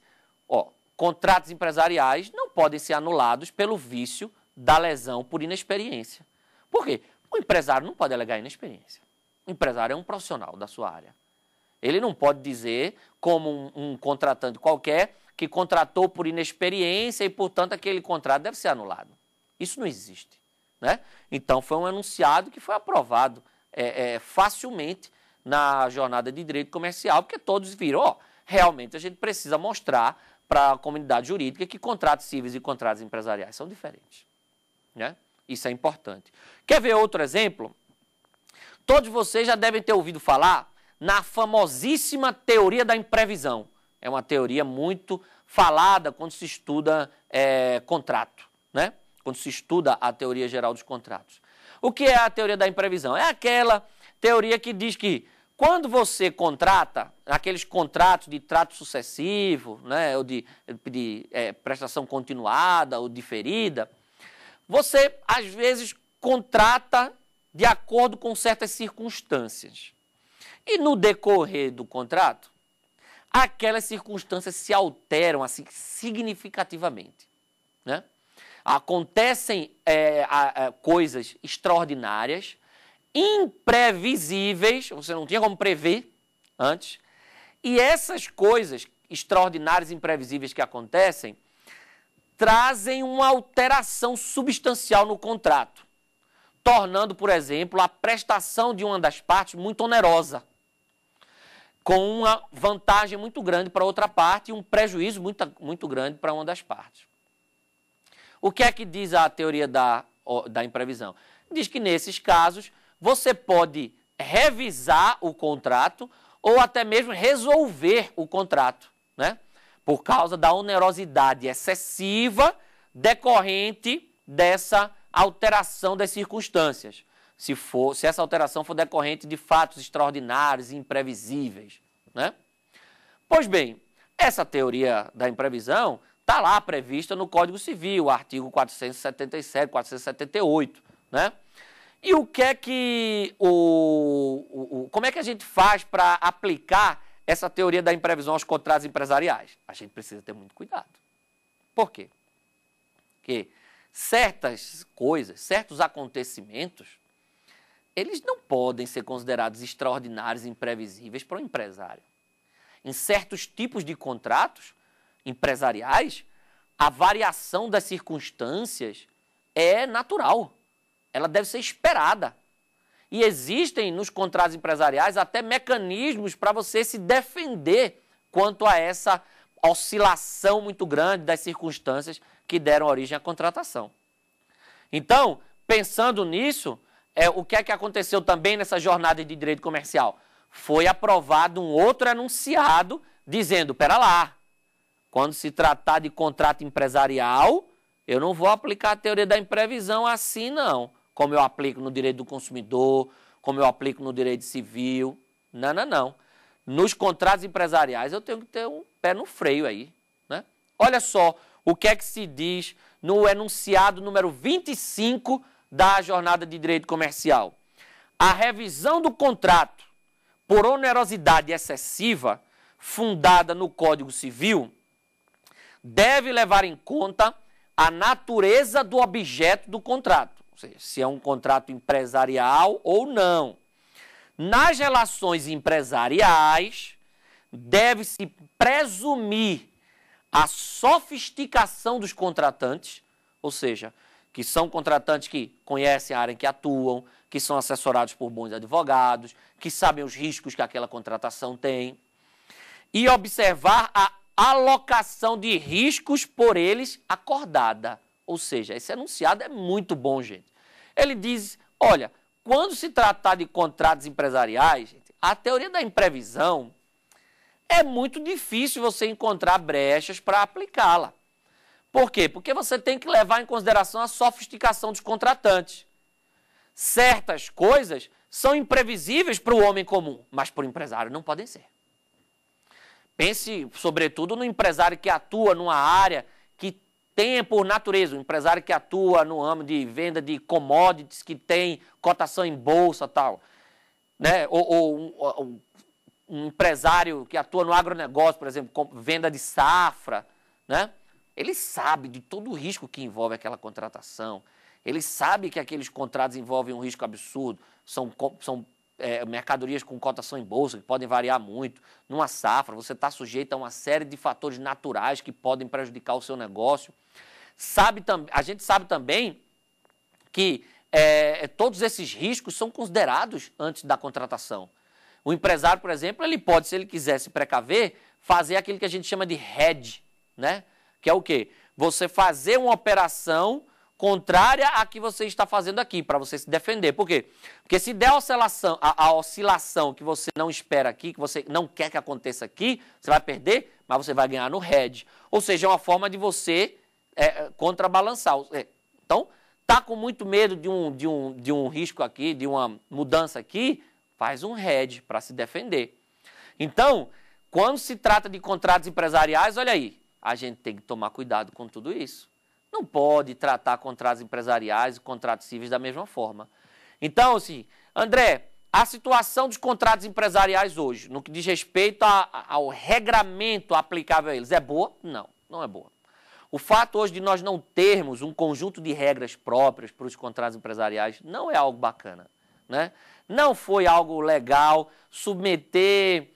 A: Contratos empresariais não podem ser anulados pelo vício da lesão por inexperiência. Por quê? O empresário não pode alegar inexperiência. O empresário é um profissional da sua área. Ele não pode dizer, como um contratante qualquer, que contratou por inexperiência e, portanto, aquele contrato deve ser anulado. Isso não existe, né? Então, foi um enunciado que foi aprovado facilmente na jornada de direito comercial, porque todos viram, realmente a gente precisa mostrar para a comunidade jurídica que contratos cíveis e contratos empresariais são diferentes, né? Isso é importante. Quer ver outro exemplo? Todos vocês já devem ter ouvido falar na famosíssima teoria da imprevisão. É uma teoria muito falada quando se estuda contrato, né? Quando se estuda a teoria geral dos contratos. O que é a teoria da imprevisão? É aquela teoria que diz que quando você contrata, aqueles contratos de trato sucessivo, né, ou de prestação continuada ou diferida, você, às vezes, contrata de acordo com certas circunstâncias. E no decorrer do contrato, aquelas circunstâncias se alteram assim, significativamente, né? Acontecem coisas extraordinárias, imprevisíveis, você não tinha como prever antes, e essas coisas extraordinárias e imprevisíveis que acontecem trazem uma alteração substancial no contrato, tornando, por exemplo, a prestação de uma das partes muito onerosa, com uma vantagem muito grande para outra parte e um prejuízo muito grande para uma das partes. O que é que diz a teoria da imprevisão? Diz que, nesses casos, você pode revisar o contrato ou até mesmo resolver o contrato, né? Por causa da onerosidade excessiva decorrente dessa alteração das circunstâncias. Se essa alteração for decorrente de fatos extraordinários e imprevisíveis, né? Pois bem, essa teoria da imprevisão está lá prevista no Código Civil, artigo 477, 478, né? E o que é que como é que a gente faz para aplicar essa teoria da imprevisão aos contratos empresariais? A gente precisa ter muito cuidado. Por quê? Porque certas coisas, certos acontecimentos, eles não podem ser considerados extraordinários e imprevisíveis para o empresário. Em certos tipos de contratos empresariais, a variação das circunstâncias é natural. Ela deve ser esperada. E existem nos contratos empresariais até mecanismos para você se defender quanto a essa oscilação muito grande das circunstâncias que deram origem à contratação. Então, pensando nisso, o que é que aconteceu também nessa jornada de direito comercial? Foi aprovado um outro enunciado dizendo, pera lá, quando se tratar de contrato empresarial, Eu não vou aplicar a teoria da imprevisão assim, não. Como eu aplico no direito do consumidor, como eu aplico no direito civil. Não, não, não. Nos contratos empresariais eu tenho que ter um pé no freio aí, né? Olha só o que é que se diz no enunciado número 25 da Jornada de Direito Comercial. A revisão do contrato por onerosidade excessiva, fundada no Código Civil, deve levar em conta a natureza do objeto do contrato, ou seja, se é um contrato empresarial ou não. Nas relações empresariais, deve-se presumir a sofisticação dos contratantes, ou seja, que são contratantes que conhecem a área em que atuam, que são assessorados por bons advogados, que sabem os riscos que aquela contratação tem, e observar a alocação de riscos por eles acordada. Ou seja, esse enunciado é muito bom, gente. Ele diz, olha, quando se tratar de contratos empresariais, gente, a teoria da imprevisão é muito difícil você encontrar brechas para aplicá-la. Por quê? Porque você tem que levar em consideração a sofisticação dos contratantes. Certas coisas são imprevisíveis para o homem comum, mas para o empresário não podem ser. Pense, sobretudo, no empresário que atua numa área que tem, por natureza, um empresário que atua no âmbito de venda de commodities, que tem cotação em bolsa e tal, né? Ou um empresário que atua no agronegócio, por exemplo, com venda de safra, né? Ele sabe de todo o risco que envolve aquela contratação. Ele sabe que aqueles contratos envolvem um risco absurdo, são mercadorias com cotação em bolsa, que podem variar muito. Numa safra, você está sujeito a uma série de fatores naturais que podem prejudicar o seu negócio. A gente sabe também que todos esses riscos são considerados antes da contratação. O empresário, por exemplo, ele pode, se ele quiser se precaver, fazer aquilo que a gente chama de hedge, né? Que é o quê? Você fazer uma operação contrária à que você está fazendo aqui, para você se defender. Por quê? Porque se der a oscilação que você não espera aqui, que você não quer que aconteça aqui, você vai perder, mas você vai ganhar no hedge. Ou seja, é uma forma de você contrabalançar. Então, está com muito medo de um risco aqui, de uma mudança aqui, faz um hedge para se defender. Então, quando se trata de contratos empresariais, olha aí, a gente tem que tomar cuidado com tudo isso. Não pode tratar contratos empresariais e contratos civis da mesma forma. Então, assim, André, a situação dos contratos empresariais hoje, no que diz respeito ao regramento aplicável a eles, é boa? Não, não é boa. O fato hoje de nós não termos um conjunto de regras próprias para os contratos empresariais não é algo bacana, né? Não foi algo legal submeter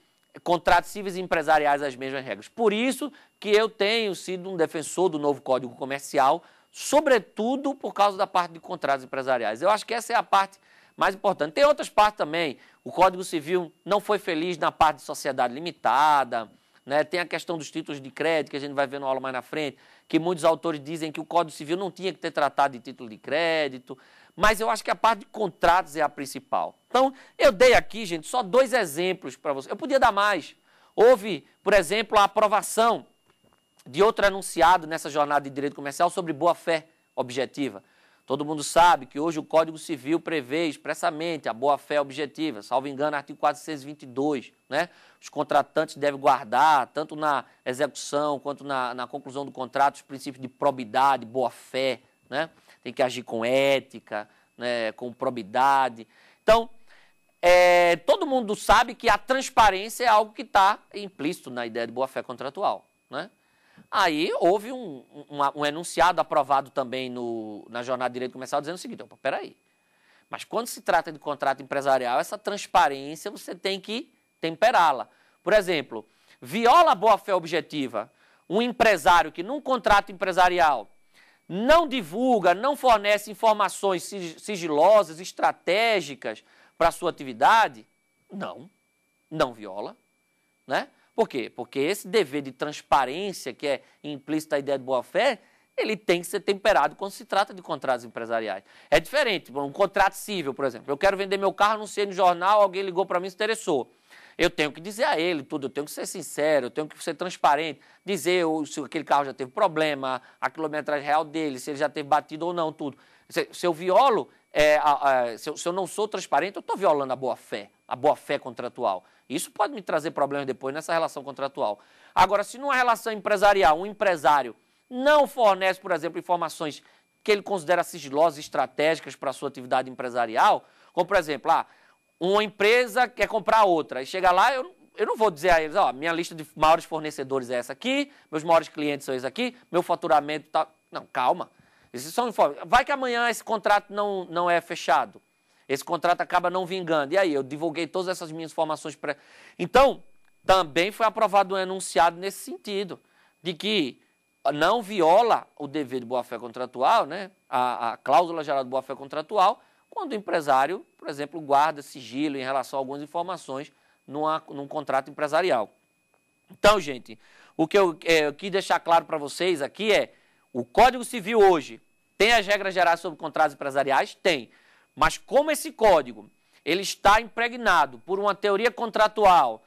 A: contratos civis e empresariais às mesmas regras. Por isso que eu tenho sido um defensor do novo Código Comercial, sobretudo por causa da parte de contratos empresariais. Eu acho que essa é a parte mais importante. Tem outras partes também. O Código Civil não foi feliz na parte de sociedade limitada, né? Tem a questão dos títulos de crédito, que a gente vai ver no aula mais na frente, que muitos autores dizem que o Código Civil não tinha que ter tratado de título de crédito, mas eu acho que a parte de contratos é a principal. Então, eu dei aqui, gente, só 2 exemplos para vocês. Eu podia dar mais. Houve, por exemplo, a aprovação de outro enunciado nessa jornada de direito comercial sobre boa-fé objetiva. Todo mundo sabe que hoje o Código Civil prevê expressamente a boa-fé objetiva, salvo engano, artigo 422, né? Os contratantes devem guardar, tanto na execução quanto na conclusão do contrato, os princípios de probidade, boa-fé, né? Tem que agir com ética, né? Com probidade. Então, todo mundo sabe que a transparência é algo que está implícito na ideia de boa-fé contratual, né? Aí houve um enunciado aprovado também na Jornada de Direito Comercial dizendo o seguinte, opa, peraí, mas quando se trata de contrato empresarial, essa transparência você tem que temperá-la. Por exemplo, viola a boa-fé objetiva um empresário que num contrato empresarial não divulga, não fornece informações sigilosas, estratégicas para a sua atividade? Não viola, né? Por quê? Porque esse dever de transparência, que é implícita a ideia de boa-fé, ele tem que ser temperado quando se trata de contratos empresariais. É diferente, um contrato civil, por exemplo. Eu quero vender meu carro, anunciei no jornal, alguém ligou para mim e se interessou. eu tenho que dizer a ele tudo, eu tenho que ser sincero, eu tenho que ser transparente, dizer se aquele carro já teve problema, a quilometragem real dele, se ele já teve batido ou não, tudo. Se eu violo, se eu não sou transparente, eu estou violando a boa-fé contratual. Isso pode me trazer problemas depois nessa relação contratual. Agora, se numa relação empresarial, um empresário não fornece, por exemplo, informações que ele considera sigilosas e estratégicas para a sua atividade empresarial, como, por exemplo, uma empresa quer comprar outra, e chega lá, eu não vou dizer a eles, ó, minha lista de maiores fornecedores é essa aqui, meus maiores clientes são esses aqui, meu faturamento tá... Não, calma. Esses são informações. Vai que amanhã esse contrato não é fechado. Esse contrato acaba não vingando. E aí, eu divulguei todas essas minhas informações. Então, também foi aprovado um enunciado nesse sentido, de que não viola o dever de boa-fé contratual, né? A cláusula geral de boa-fé contratual, quando o empresário, por exemplo, guarda sigilo em relação a algumas informações num contrato empresarial. Então, gente, o que eu quis deixar claro para vocês aqui é, o Código Civil hoje tem as regras gerais sobre contratos empresariais? Tem. Mas como esse código ele está impregnado por uma teoria contratual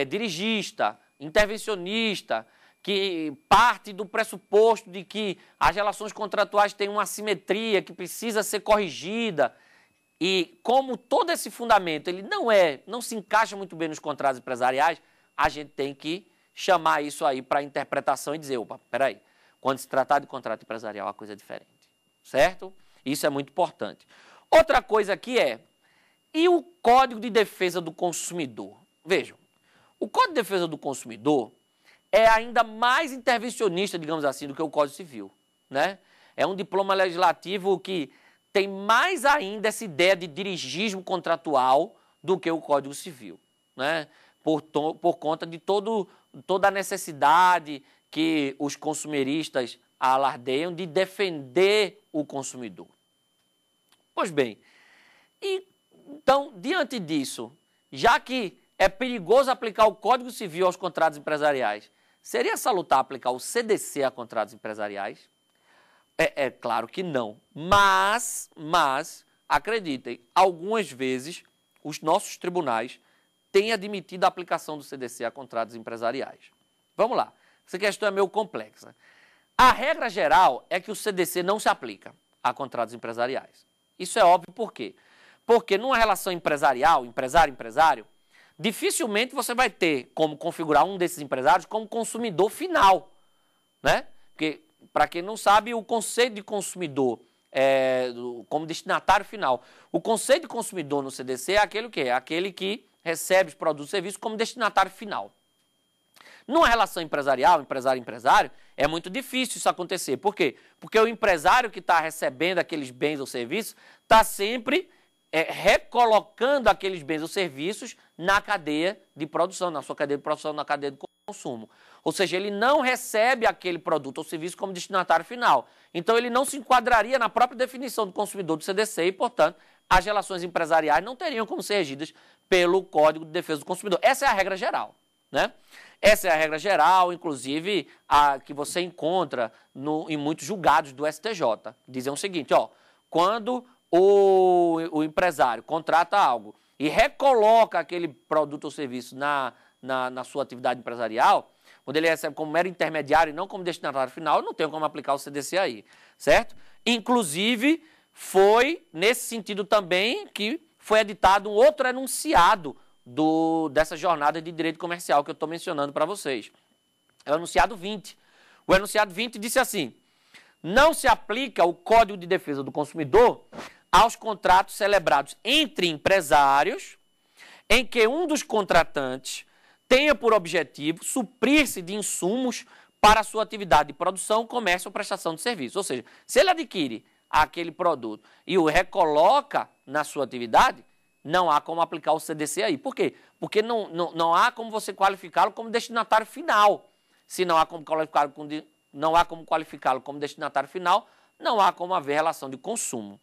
A: dirigista, intervencionista, que parte do pressuposto de que as relações contratuais têm uma assimetria que precisa ser corrigida, e como todo esse fundamento ele não se encaixa muito bem nos contratos empresariais, a gente tem que chamar isso aí para interpretação e dizer, opa, peraí, quando se tratar de contrato empresarial a coisa é diferente, certo? Isso é muito importante. Outra coisa aqui e o Código de Defesa do Consumidor? Vejam, o Código de Defesa do Consumidor é ainda mais intervencionista, digamos assim, do que o Código Civil, né? É um diploma legislativo que tem mais ainda essa ideia de dirigismo contratual do que o Código Civil, né? Por conta de toda a necessidade que os consumeristas alardeiam de defender o consumidor. Pois bem, então, diante disso, já que é perigoso aplicar o Código Civil aos contratos empresariais, seria salutar aplicar o CDC a contratos empresariais? É claro que não, mas, acreditem, algumas vezes os nossos tribunais têm admitido a aplicação do CDC a contratos empresariais. Vamos lá, essa questão é meio complexa. A regra geral é que o CDC não se aplica a contratos empresariais. Isso é óbvio por quê? Porque numa relação empresarial, empresário-empresário, dificilmente você vai ter como configurar um desses empresários como consumidor final, né? Porque, para quem não sabe, o conceito de consumidor como destinatário final. O conceito de consumidor no CDC é aquele que aquele que recebe os produtos e serviços como destinatário final. Numa relação empresarial, empresário-empresário, é muito difícil isso acontecer. Por quê? Porque o empresário que está recebendo aqueles bens ou serviços está sempre recolocando aqueles bens ou serviços na cadeia de produção, na sua cadeia de produção, na cadeia de consumo. Ou seja, ele não recebe aquele produto ou serviço como destinatário final. Então, ele não se enquadraria na própria definição do consumidor do CDC e, portanto, as relações empresariais não teriam como ser regidas pelo Código de Defesa do Consumidor. Essa é a regra geral, né? Essa é a regra geral, inclusive, a que você encontra em muitos julgados do STJ. Dizem o seguinte, quando o empresário contrata algo e recoloca aquele produto ou serviço na sua atividade empresarial, quando ele recebe como mero intermediário e não como destinatário final, não tem como aplicar o CDC aí, certo? Inclusive, foi nesse sentido também que foi editado um outro enunciado dessa jornada de direito comercial que eu estou mencionando para vocês. É o enunciado 20. O enunciado 20 disse assim: não se aplica o Código de Defesa do Consumidor aos contratos celebrados entre empresários em que um dos contratantes tenha por objetivo suprir-se de insumos para a sua atividade de produção, comércio ou prestação de serviço. Ou seja, se ele adquire aquele produto e o recoloca na sua atividade, não há como aplicar o CDC aí. Por quê? Porque não há como você qualificá-lo como destinatário final. Se não há como qualificá-lo como destinatário final, não há como haver relação de consumo.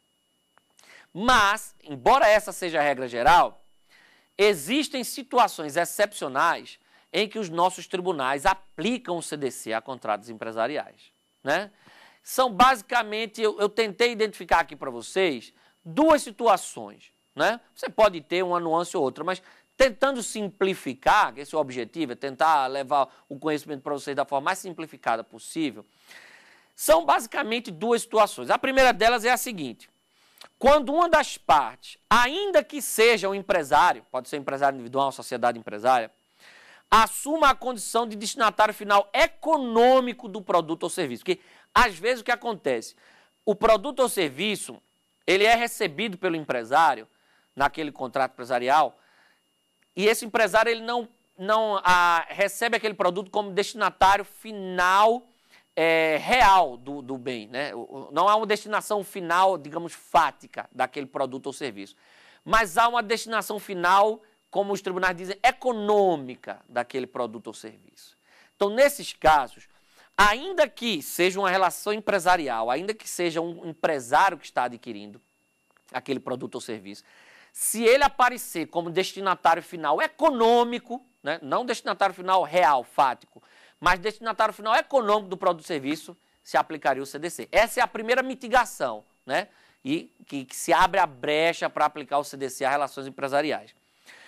A: Mas, embora essa seja a regra geral, existem situações excepcionais em que os nossos tribunais aplicam o CDC a contratos empresariais, né? São basicamente, eu tentei identificar aqui para vocês duas situações, né? Você pode ter uma nuance ou outra, mas tentando simplificar, que esse é o objetivo, é tentar levar o conhecimento para vocês da forma mais simplificada possível, são basicamente duas situações. A primeira delas é a seguinte: quando uma das partes, ainda que seja um empresário, pode ser um empresário individual, uma sociedade empresária, assuma a condição de destinatário final econômico do produto ou serviço. Porque, às vezes, o que acontece? O produto ou serviço, ele é recebido pelo empresário, naquele contrato empresarial, e esse empresário ele não recebe aquele produto como destinatário final real do bem, né? Não há uma destinação final, digamos, fática daquele produto ou serviço. Mas há uma destinação final, como os tribunais dizem, econômica daquele produto ou serviço. Então, nesses casos, ainda que seja uma relação empresarial, ainda que seja um empresário que está adquirindo aquele produto ou serviço, se ele aparecer como destinatário final econômico, né, não destinatário final real, fático, mas destinatário final econômico do produto ou serviço, se aplicaria o CDC. Essa é a primeira mitigação, né, e que se abre a brecha para aplicar o CDC a relações empresariais.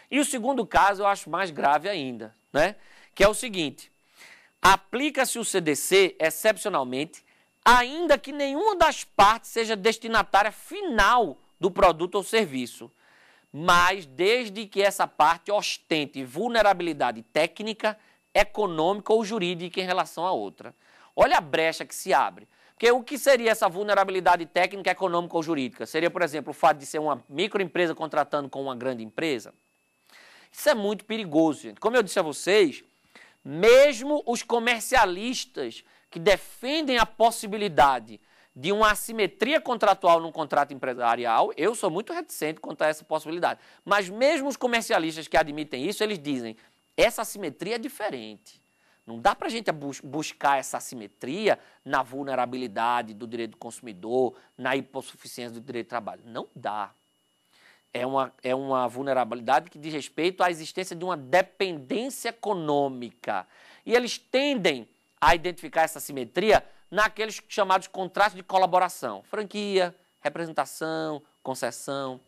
A: E o segundo caso eu acho mais grave ainda, né, que é o seguinte: aplica-se o CDC excepcionalmente, ainda que nenhuma das partes seja destinatária final do produto ou serviço, mas desde que essa parte ostente vulnerabilidade técnica, econômica ou jurídica em relação à outra. Olha a brecha que se abre. Porque o que seria essa vulnerabilidade técnica, econômica ou jurídica? Seria, por exemplo, o fato de ser uma microempresa contratando com uma grande empresa? Isso é muito perigoso, gente. Como eu disse a vocês, mesmo os comercialistas que defendem a possibilidade de uma assimetria contratual num contrato empresarial, eu sou muito reticente quanto a essa possibilidade. Mas mesmo os comercialistas que admitem isso, eles dizem, essa assimetria é diferente. Não dá para a gente buscar essa assimetria na vulnerabilidade do direito do consumidor, na hipossuficiência do direito do trabalho. Não dá. É uma vulnerabilidade que diz respeito à existência de uma dependência econômica. E eles tendem a identificar essa assimetria naqueles chamados contratos de colaboração. Franquia, representação, concessão.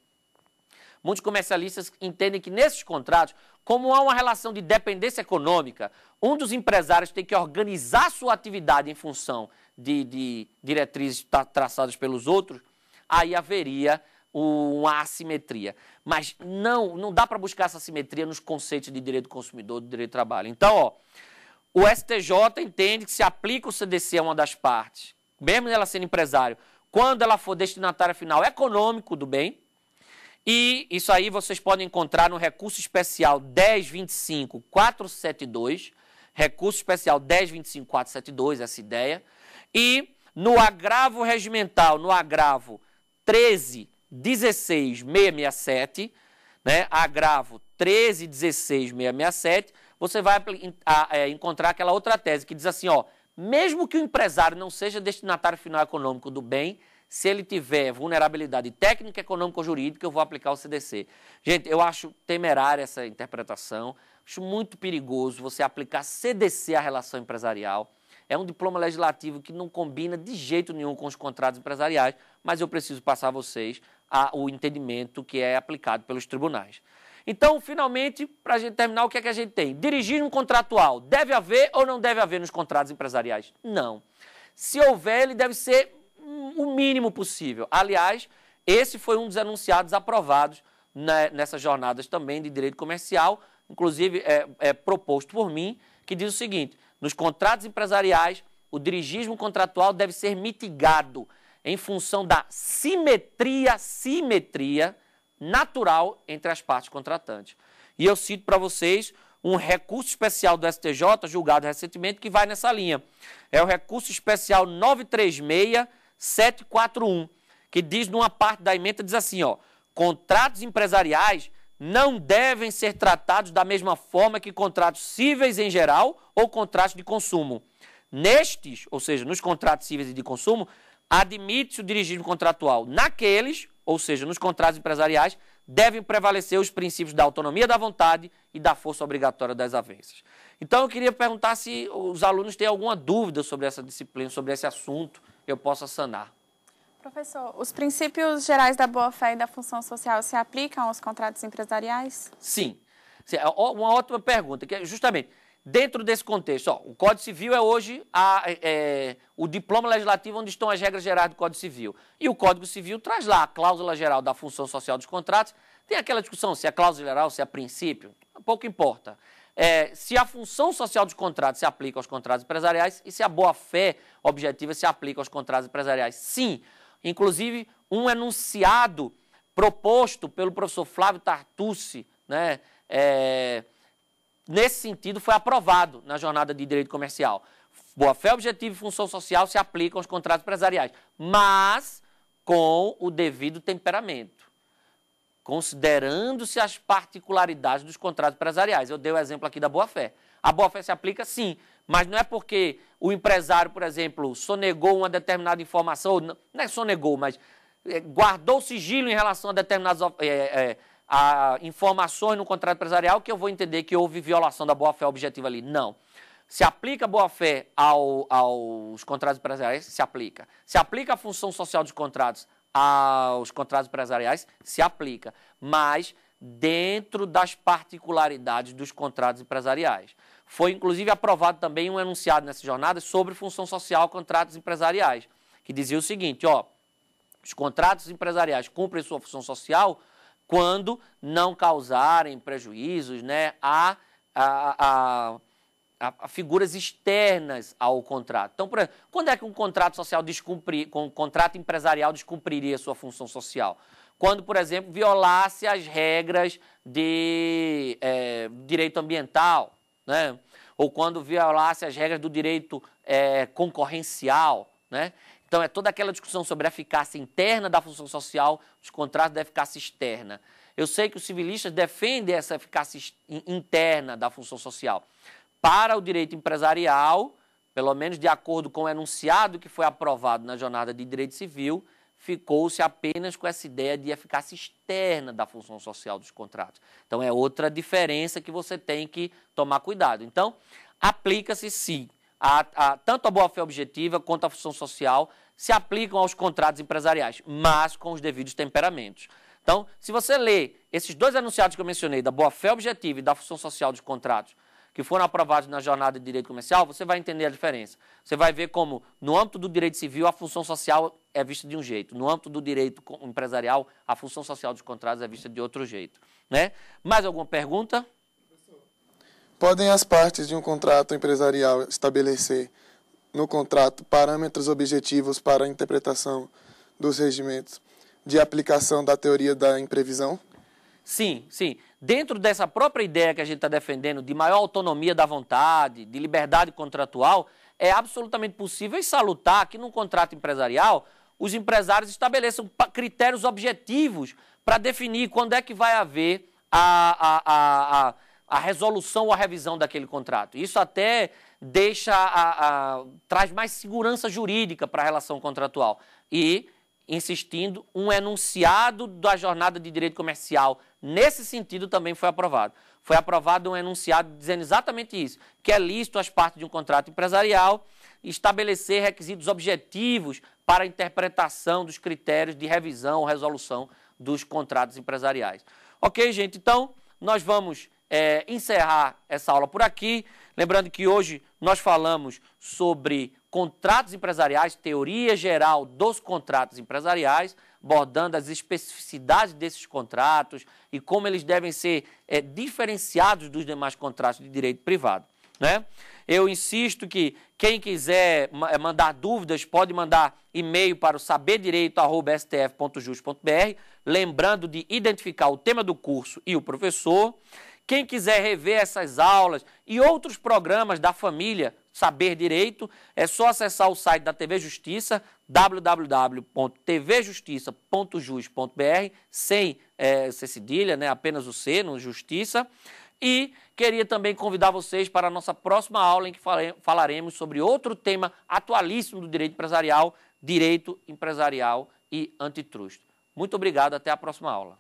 A: Muitos comercialistas entendem que nesses contratos, como há uma relação de dependência econômica, um dos empresários tem que organizar sua atividade em função de diretrizes traçadas pelos outros, aí haveria uma assimetria. Mas não dá para buscar essa assimetria nos conceitos de direito do consumidor, do direito do trabalho. Então, o STJ entende que se aplica o CDC a uma das partes, mesmo ela sendo empresário, quando ela for destinatária final econômico do bem, e isso aí vocês podem encontrar no recurso especial 10.25.472, recurso especial 10.25.472, essa ideia, e no agravo regimental, no agravo 13.16.667, né, agravo 13.16.667, você vai encontrar aquela outra tese que diz assim, ó, mesmo que o empresário não seja destinatário final econômico do bem, se ele tiver vulnerabilidade técnica, econômica ou jurídica, eu vou aplicar o CDC. Gente, eu acho temerária essa interpretação, acho muito perigoso você aplicar CDC à relação empresarial. É um diploma legislativo que não combina de jeito nenhum com os contratos empresariais, mas eu preciso passar a vocês o entendimento que é aplicado pelos tribunais. Então, finalmente, para a gente terminar, o que é que a gente tem? Dirigismo contratual. Deve haver ou não deve haver nos contratos empresariais? Não. Se houver, ele deve ser o mínimo possível. Aliás, esse foi um dos enunciados aprovados nessas jornadas também de direito comercial, inclusive proposto por mim, que diz o seguinte, nos contratos empresariais, o dirigismo contratual deve ser mitigado em função da simetria natural entre as partes contratantes. E eu cito para vocês um recurso especial do STJ, julgado recentemente, que vai nessa linha. É o recurso especial 936.741, que diz numa parte da emenda, diz assim, ó, contratos empresariais não devem ser tratados da mesma forma que contratos cíveis em geral ou contratos de consumo. Nestes, ou seja, nos contratos cíveis e de consumo, admite-se o dirigismo contratual. Naqueles, ou seja, nos contratos empresariais, devem prevalecer os princípios da autonomia da vontade e da força obrigatória das avenças. Então, eu queria perguntar se os alunos têm alguma dúvida sobre essa disciplina, sobre esse assunto, que eu possa sanar.
B: Professor, os princípios gerais da boa-fé e da função social se aplicam aos contratos empresariais?
A: Sim. Uma ótima pergunta, que é justamente dentro desse contexto. O Código Civil é hoje o diploma legislativo onde estão as regras gerais do Código Civil. E o Código Civil traz lá a cláusula geral da função social dos contratos. Tem aquela discussão se é cláusula geral, se é princípio, pouco importa. Se a função social dos contratos se aplica aos contratos empresariais e se a boa-fé objetiva se aplica aos contratos empresariais. Sim, inclusive um enunciado proposto pelo professor Flávio Tartucci, né, nesse sentido foi aprovado na jornada de direito comercial. Boa-fé objetiva e função social se aplicam aos contratos empresariais, mas com o devido temperamento, considerando-se as particularidades dos contratos empresariais. Eu dei o exemplo aqui da boa-fé. A boa-fé se aplica sim, mas não é porque o empresário, por exemplo, sonegou uma determinada informação, não é sonegou, mas guardou sigilo em relação a determinadas informações no contrato empresarial que eu vou entender que houve violação da boa-fé objetiva ali. Não. Se aplica a boa-fé aos contratos empresariais, se aplica. Se aplica a função social dos contratos aos contratos empresariais, se aplica, mas dentro das particularidades dos contratos empresariais. Foi, inclusive, aprovado também um enunciado nessa jornada sobre função social a contratos empresariais, que dizia o seguinte, os contratos empresariais cumprem sua função social quando não causarem prejuízos, né, a figuras externas ao contrato. Então, por exemplo, quando é que um contrato social um contrato empresarial descumpriria sua função social? Quando, por exemplo, violasse as regras de direito ambiental, né? Ou quando violasse as regras do direito concorrencial, né? Então, é toda aquela discussão sobre a eficácia interna da função social dos contratos da eficácia externa. Eu sei que os civilistas defendem essa eficácia interna da função social. Para o direito empresarial, pelo menos de acordo com o enunciado que foi aprovado na jornada de direito civil, ficou-se apenas com essa ideia de eficácia externa da função social dos contratos. Então, é outra diferença que você tem que tomar cuidado. Então, aplica-se sim, tanto a boa-fé objetiva quanto a função social se aplicam aos contratos empresariais, mas com os devidos temperamentos. Então, se você lê esses dois enunciados que eu mencionei, da boa-fé objetiva e da função social dos contratos, que foram aprovados na jornada de direito comercial, você vai entender a diferença. Você vai ver como, no âmbito do direito civil, a função social é vista de um jeito. No âmbito do direito empresarial, a função social dos contratos é vista de outro jeito, né? Mais alguma pergunta?
B: Podem as partes de um contrato empresarial estabelecer no contrato parâmetros objetivos para a interpretação dos regimentos de aplicação da teoria da imprevisão?
A: Sim, sim. Dentro dessa própria ideia que a gente está defendendo de maior autonomia da vontade, de liberdade contratual, é absolutamente possível e salutar que num contrato empresarial os empresários estabeleçam critérios objetivos para definir quando é que vai haver a resolução ou a revisão daquele contrato. Isso até traz mais segurança jurídica para a relação contratual. E, insistindo, um enunciado da jornada de direito comercial nesse sentido também foi aprovado. Foi aprovado um enunciado dizendo exatamente isso, que é lícito às partes de um contrato empresarial estabelecer requisitos objetivos para a interpretação dos critérios de revisão ou resolução dos contratos empresariais. Ok, gente? Então, nós vamos encerrar essa aula por aqui. Lembrando que hoje nós falamos sobre contratos empresariais, teoria geral dos contratos empresariais, abordando as especificidades desses contratos e como eles devem ser diferenciados dos demais contratos de direito privado, né? Eu insisto que quem quiser mandar dúvidas pode mandar e-mail para o saberdireito@stf.jus.br, lembrando de identificar o tema do curso e o professor. Quem quiser rever essas aulas e outros programas da família Saber Direito, é só acessar o site da TV Justiça, www.tvjustiça.jus.br, sem C cedilha, né, apenas o C no Justiça. E queria também convidar vocês para a nossa próxima aula em que falaremos sobre outro tema atualíssimo do direito empresarial e antitrust. Muito obrigado, até a próxima aula.